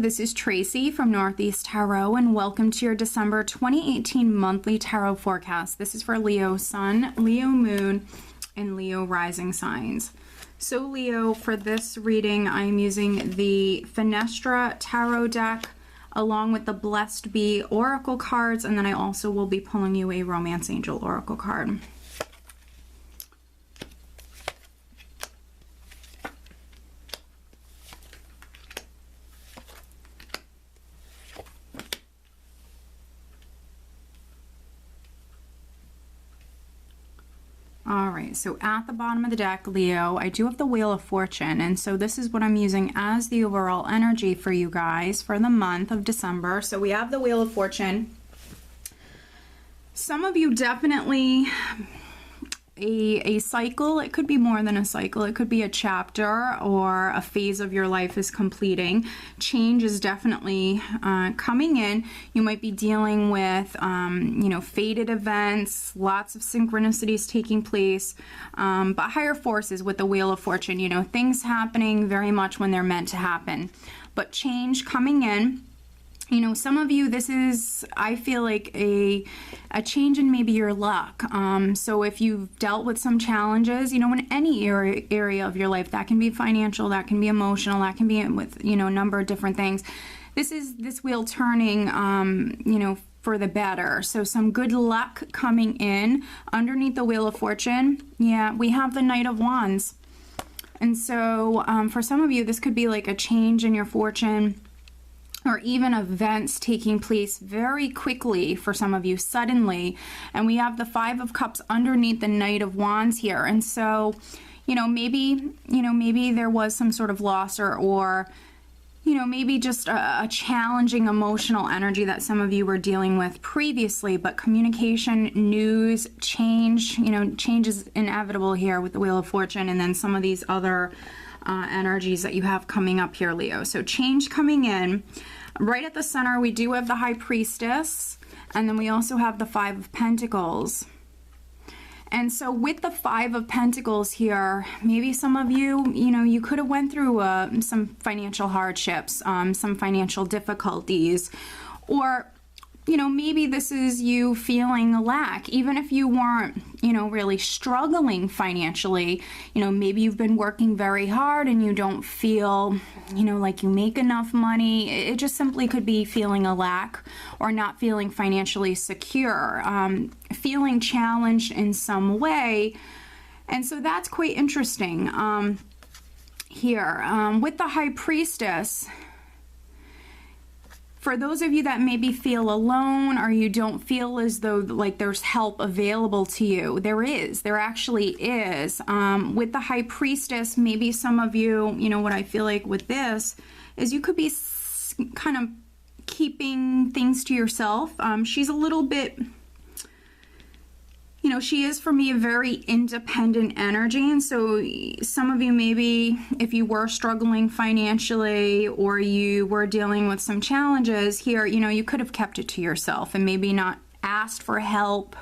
this is Tracy from Northeast Tarot, and welcome to your December 2018 monthly tarot forecast. This is for Leo Sun, Leo Moon, and Leo Rising signs. So Leo, for this reading, I'm using the Fenestra Tarot deck along with the Blessed Bee Oracle cards, and then I also will be pulling you a Romance Angel Oracle card. All right, so at the bottom of the deck, Leo, I do have the Wheel of Fortune, and so this is what I'm using as the overall energy for you guys for the month of December. So we have the Wheel of Fortune. Some of you definitely a cycle. It could be more than a cycle. It could be a chapter or a phase of your life is completing. Change is definitely coming in. You might be dealing with, you know, fated events, lots of synchronicities taking place, but higher forces with the Wheel of Fortune, you know, things happening very much when they're meant to happen, but change coming in. You know, some of you, this is, I feel like a change in maybe your luck. So if you've dealt with some challenges, you know, in any area of your life, that can be financial, that can be emotional, that can be with, you know, a number of different things. This is this wheel turning, you know, for the better. So some good luck coming in underneath the Wheel of Fortune. Yeah, we have the Knight of Wands. And so for some of you, this could be like a change in your fortune, or even events taking place very quickly for some of you, suddenly. And we have the Five of Cups underneath the Knight of Wands here. And so, you know, maybe there was some sort of loss or you know, maybe just a challenging emotional energy that some of you were dealing with previously, but communication, news, change, you know, change is inevitable here with the Wheel of Fortune, and then some of these other energies that you have coming up here, Leo. So change coming in. Right at the center, we do have the High Priestess, and then we also have the Five of Pentacles. And so with the Five of Pentacles here, maybe some of you, you know, you could have went through some financial hardships, some financial difficulties, or, you know, maybe this is you feeling a lack, even if you weren't, you know, really struggling financially. You know, maybe you've been working very hard and you don't feel, you know, like you make enough money. It just simply could be feeling a lack or not feeling financially secure, feeling challenged in some way. And so that's quite interesting here. With the High Priestess, for those of you that maybe feel alone or you don't feel as though like there's help available to you, there actually is. With the High Priestess, maybe some of you, you know, what I feel like with this is you could be kind of keeping things to yourself. She's a little bit, you know, she is for me a very independent energy, and so some of you, maybe if you were struggling financially or you were dealing with some challenges here, you know, you could have kept it to yourself and maybe not asked for help.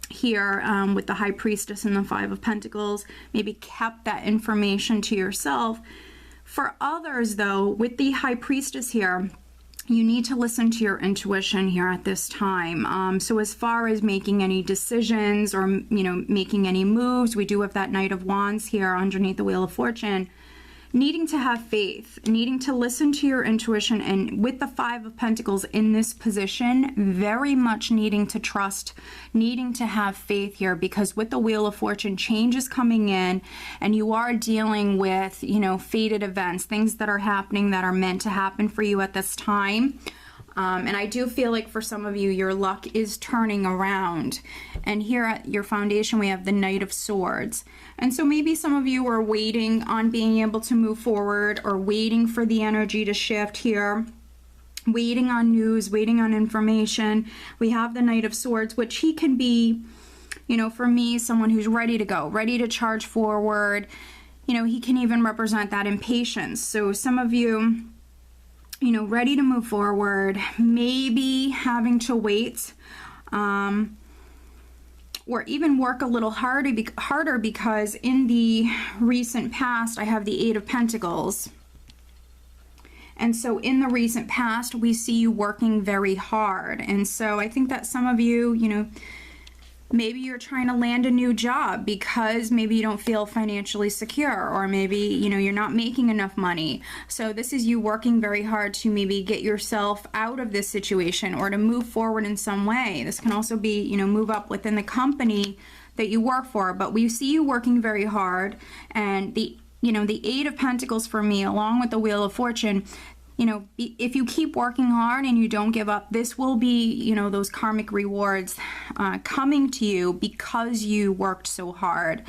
Here with the High Priestess and the Five of Pentacles, maybe kept that information to yourself. For others, though, with the High Priestess here, you need to listen to your intuition here at this time. So as far as making any decisions or, you know, making any moves, we do have that Knight of Wands here underneath the Wheel of Fortune. Needing to have faith, needing to listen to your intuition, and with the Five of Pentacles in this position, very much needing to trust, needing to have faith here, because with the Wheel of Fortune, change is coming in and you are dealing with, you know, fated events, things that are happening that are meant to happen for you at this time. And I do feel like for some of you, your luck is turning around. And here at your foundation, we have the Knight of Swords. And so maybe some of you are waiting on being able to move forward or waiting for the energy to shift here, waiting on news, waiting on information. We have the Knight of Swords, which he can be, you know, for me, someone who's ready to go, ready to charge forward. You know, he can even represent that impatience. So some of you, you know, ready to move forward, maybe having to wait, or even work a little harder because in the recent past, I have the Eight of Pentacles. And so in the recent past, we see you working very hard. And so I think that some of you, maybe you're trying to land a new job because maybe you don't feel financially secure, or maybe, you're not making enough money. So this is you working very hard to maybe get yourself out of this situation or to move forward in some way. This can also be, move up within the company that you work for, but we see you working very hard. And the Eight of Pentacles for me, along with the Wheel of Fortune, if you keep working hard and you don't give up, this will be, those karmic rewards coming to you because you worked so hard,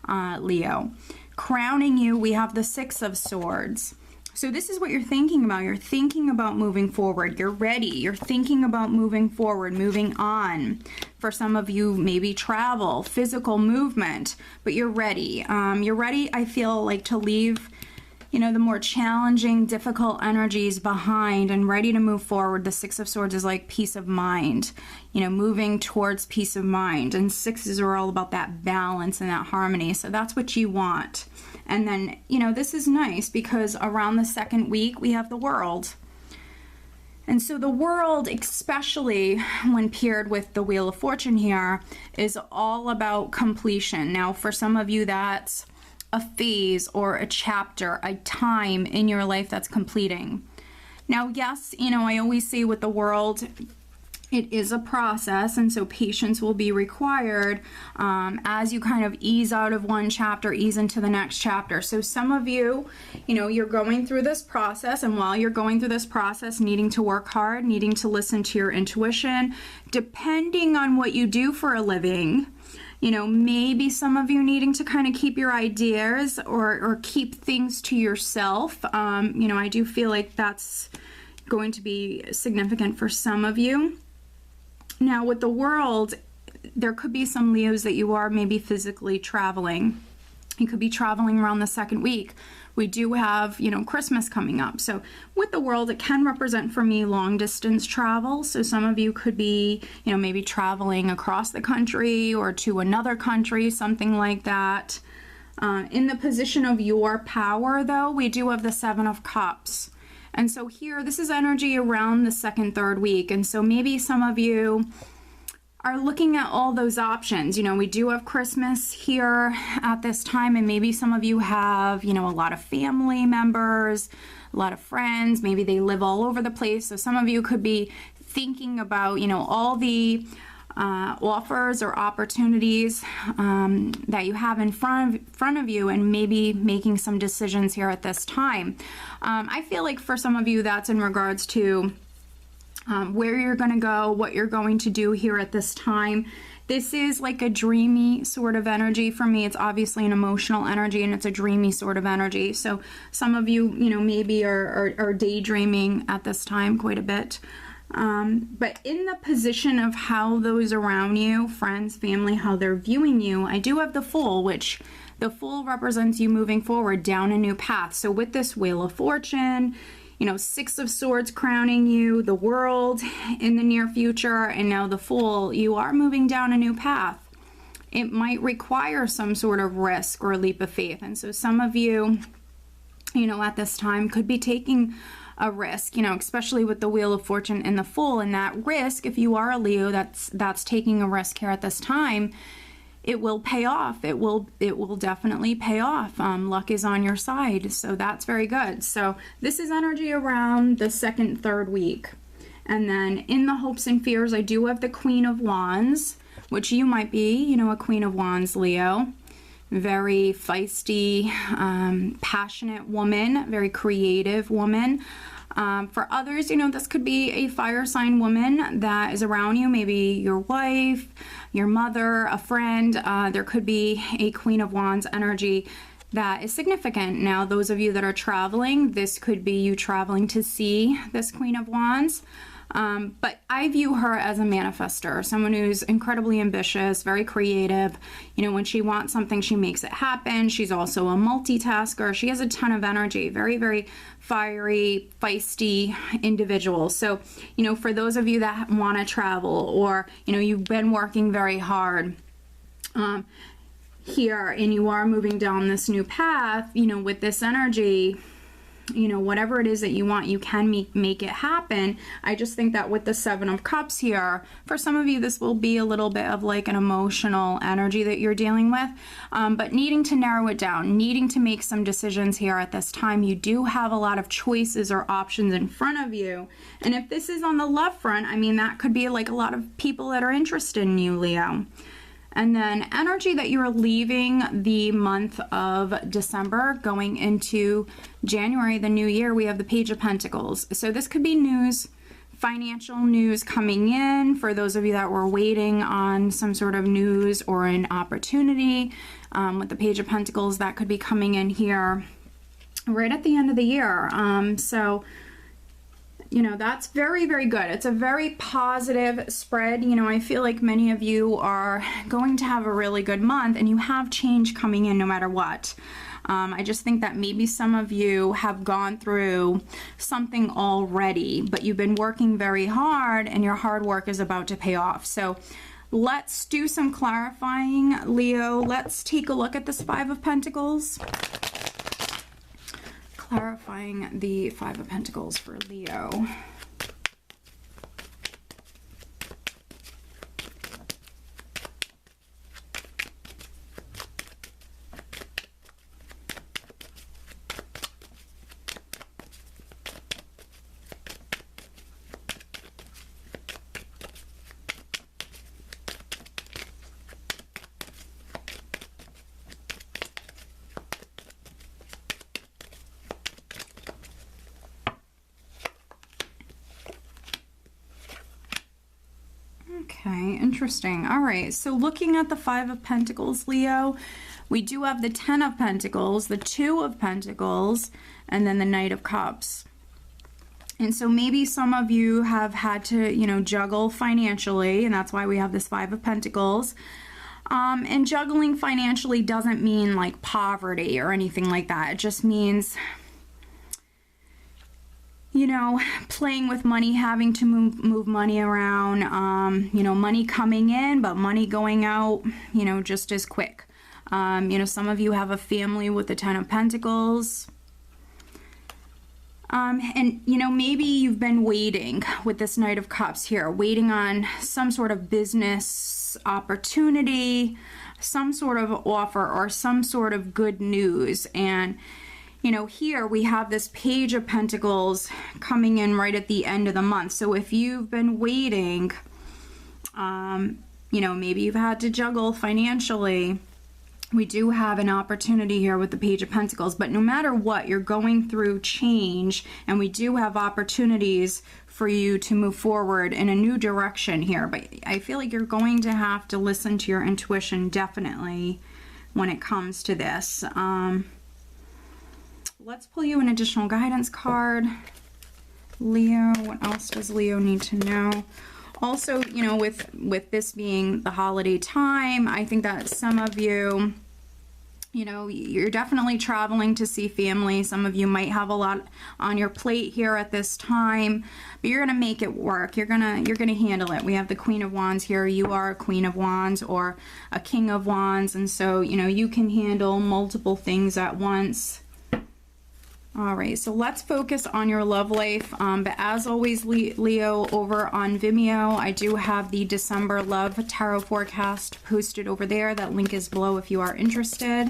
Leo. Crowning you, we have the Six of Swords. So this is what you're thinking about. You're thinking about moving forward. You're ready. You're thinking about moving forward, moving on. For some of you, maybe travel, physical movement, but you're ready. You're ready, I feel like, to leave the more challenging, difficult energies behind and ready to move forward. The Six of Swords is like peace of mind, moving towards peace of mind. And sixes are all about that balance and that harmony. So that's what you want. And then, this is nice because around the second week, we have the World. And so the World, especially when paired with the Wheel of Fortune here, is all about completion. Now, for some of you, that's a phase or a chapter, a time in your life that's completing. Now, yes, I always say with the World, it is a process, and so patience will be required as you kind of ease out of one chapter, ease into the next chapter. So some of you, you're going through this process, and while you're going through this process, needing to work hard, needing to listen to your intuition, depending on what you do for a living, maybe some of you needing to kind of keep your ideas or keep things to yourself. I do feel like that's going to be significant for some of you. Now, with the World, there could be some Leos that you are maybe physically traveling. You could be traveling around the second week. We do have, Christmas coming up. So with the World, it can represent for me long distance travel. So some of you could be, maybe traveling across the country or to another country, something like that. In the position of your power, though, we do have the Seven of Cups. And so here, this is energy around the second, third week. And so maybe some of you are looking at all those options. We do have Christmas here at this time, and maybe some of you have, a lot of family members, a lot of friends. Maybe they live all over the place. So some of you could be thinking about, all the offers or opportunities that you have in front of you, and maybe making some decisions here at this time. I feel like for some of you, that's in regards to where you're going to go, what you're going to do here at this time. This is like a dreamy sort of energy for me. It's obviously an emotional energy, and it's a dreamy sort of energy. So some of you, maybe are daydreaming at this time quite a bit. But in the position of how those around you, friends, family, how they're viewing you, I do have the Fool, which the Fool represents you moving forward down a new path. So with this Wheel of Fortune, Six of Swords crowning you, the World in the near future, and now the Fool, you are moving down a new path. It might require some sort of risk or leap of faith. And so some of you, at this time could be taking a risk, especially with the Wheel of Fortune and the Fool. And that risk, if you are a Leo that's taking a risk here at this time, it will pay off. It will definitely pay off. Luck is on your side, so that's very good. So this is energy around the second, third week. And then in the hopes and fears, I do have the Queen of Wands, which you might be, a Queen of Wands, Leo. Very feisty, passionate woman, very creative woman. For others, this could be a fire sign woman that is around you, maybe your wife, your mother, a friend. There could be a Queen of Wands energy that is significant. Now, those of you that are traveling, this could be you traveling to see this Queen of Wands. But I view her as a manifester, someone who's incredibly ambitious, very creative. When she wants something, she makes it happen. She's also a multitasker. She has a ton of energy, very, very fiery, feisty individual. So, for those of you that want to travel, or, you've been working very hard here and you are moving down this new path, with this energy, you know, whatever it is that you want, you can make it happen. I just think that with the Seven of Cups here, for some of you, this will be a little bit of like an emotional energy that you're dealing with, but needing to narrow it down, needing to make some decisions here at this time. You do have a lot of choices or options in front of you. And if this is on the left front, I mean, that could be like a lot of people that are interested in you, Leo. And then energy that you're leaving the month of December, going into January, the new year, we have the Page of Pentacles. So this could be news, financial news coming in for those of you that were waiting on some sort of news or an opportunity. With the Page of Pentacles, that could be coming in here right at the end of the year. So you know, that's very, very good. It's a very positive spread. You know, I feel like many of you are going to have a really good month, and you have change coming in no matter what. I just think that maybe some of you have gone through something already, but you've been working very hard, and your hard work is about to pay off. So let's do some clarifying, Leo. Let's take a look at this Five of Pentacles. Clarifying the Five of Pentacles for Leo. Okay, interesting. All right, so looking at the Five of Pentacles, Leo, we do have the Ten of Pentacles, the Two of Pentacles, and then the Knight of Cups. And so maybe some of you have had to, you know, juggle financially, and that's why we have this Five of Pentacles. And juggling financially doesn't mean like poverty or anything like that. It just means, you know, playing with money, having to move money around, you know, money coming in, but money going out, you know, just as quick. You know, some of you have a family with the Ten of Pentacles. And, you know, maybe you've been waiting with this Knight of Cups here, waiting on some sort of business opportunity, some sort of offer, or some sort of good news. And you know, here we have this Page of Pentacles coming in right at the end of the month. So if you've been waiting, you know, maybe you've had to juggle financially, we do have an opportunity here with the Page of Pentacles. But no matter what, you're going through change, and we do have opportunities for you to move forward in a new direction here. But I feel like you're going to have to listen to your intuition, definitely, when it comes to this. Let's pull you an additional guidance card. Leo, what else does Leo need to know? Also, you know, with this being the holiday time, I think that some of you, you know, you're definitely traveling to see family. Some of you might have a lot on your plate here at this time, but you're gonna make it work. You're gonna handle it. We have the Queen of Wands here. You are a Queen of Wands or a King of Wands, and so, you know, you can handle multiple things at once. All right, so let's focus on your love life. But as always, Leo, over on Vimeo, I do have the December Love Tarot Forecast posted over there. That link is below if you are interested.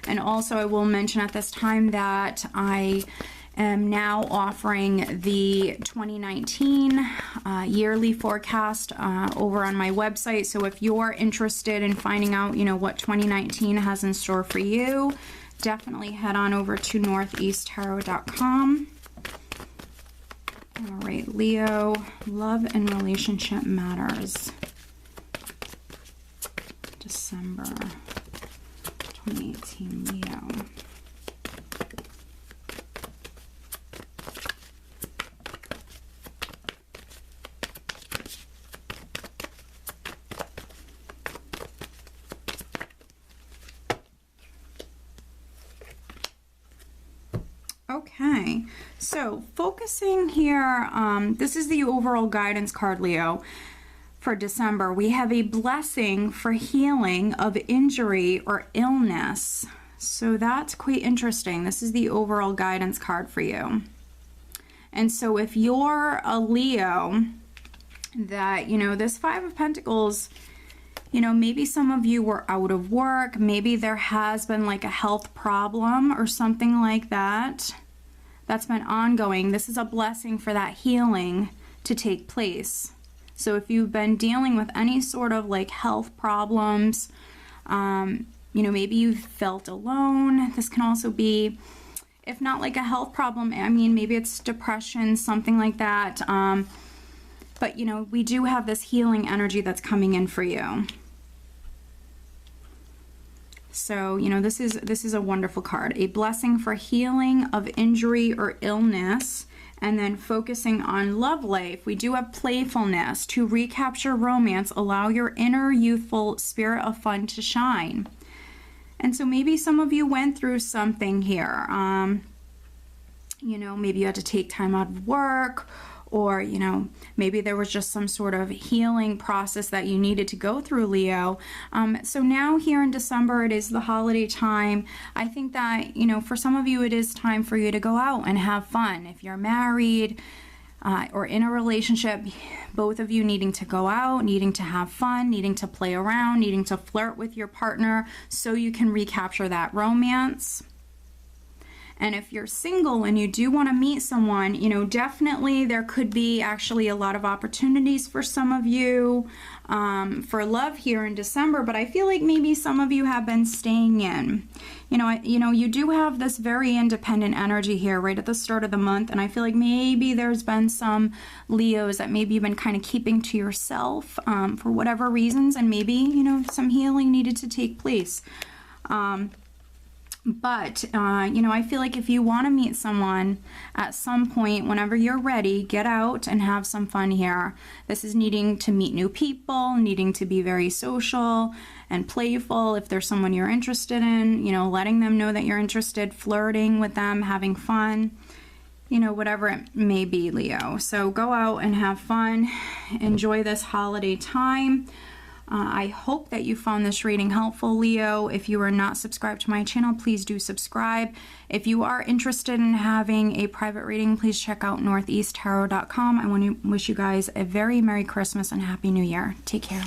And also, I will mention at this time that I am now offering the 2019 yearly forecast over on my website. So if you're interested in finding out, you know, what 2019 has in store for you, definitely head on over to northeasttarot.com. All right, Leo, love and relationship matters. December 2018, Leo. Okay, so focusing here, this is the overall guidance card, Leo, for December. We have a blessing for healing of injury or illness So that's quite interesting. This is the overall guidance card for you. And so if you're a Leo, that, you know, this Five of Pentacles, you know, maybe some of you were out of work. Maybe there has been like a health problem or something like that that's been ongoing. This is a blessing for that healing to take place. So if you've been dealing with any sort of like health problems, you know, maybe you've felt alone. This can also be, if not like a health problem, I mean, maybe it's depression, something like that. But, you know, we do have this healing energy that's coming in for you. So, you know, this is a wonderful card. A blessing for healing of injury or illness, and then focusing on love life. We do have playfulness. To recapture romance, allow your inner youthful spirit of fun to shine. And so maybe some of you went through something here. You know, maybe you had to take time out of work, or, you know, maybe there was just some sort of healing process that you needed to go through, Leo. So now here in December, it is the holiday time. I think that, you know, for some of you, it is time for you to go out and have fun. If you're married or in a relationship, both of you needing to go out, needing to have fun, needing to play around, needing to flirt with your partner so you can recapture that romance. And if you're single and you do want to meet someone, you know, definitely there could be actually a lot of opportunities for some of you for love here in December. But I feel like maybe some of you have been staying in. You know, you do have this very independent energy here right at the start of the month. And I feel like maybe there's been some Leos that maybe you've been kind of keeping to yourself for whatever reasons. And maybe, you know, some healing needed to take place. But, you know, I feel like if you want to meet someone at some point, whenever you're ready, get out and have some fun here. This is needing to meet new people, needing to be very social and playful. If there's someone you're interested in, you know, letting them know that you're interested, flirting with them, having fun, you know, whatever it may be, Leo. So go out and have fun. Enjoy this holiday time. I hope that you found this reading helpful, Leo. If you are not subscribed to my channel, please do subscribe. If you are interested in having a private reading, please check out northeasttarot.com. I want to wish you guys a very Merry Christmas and Happy New Year. Take care.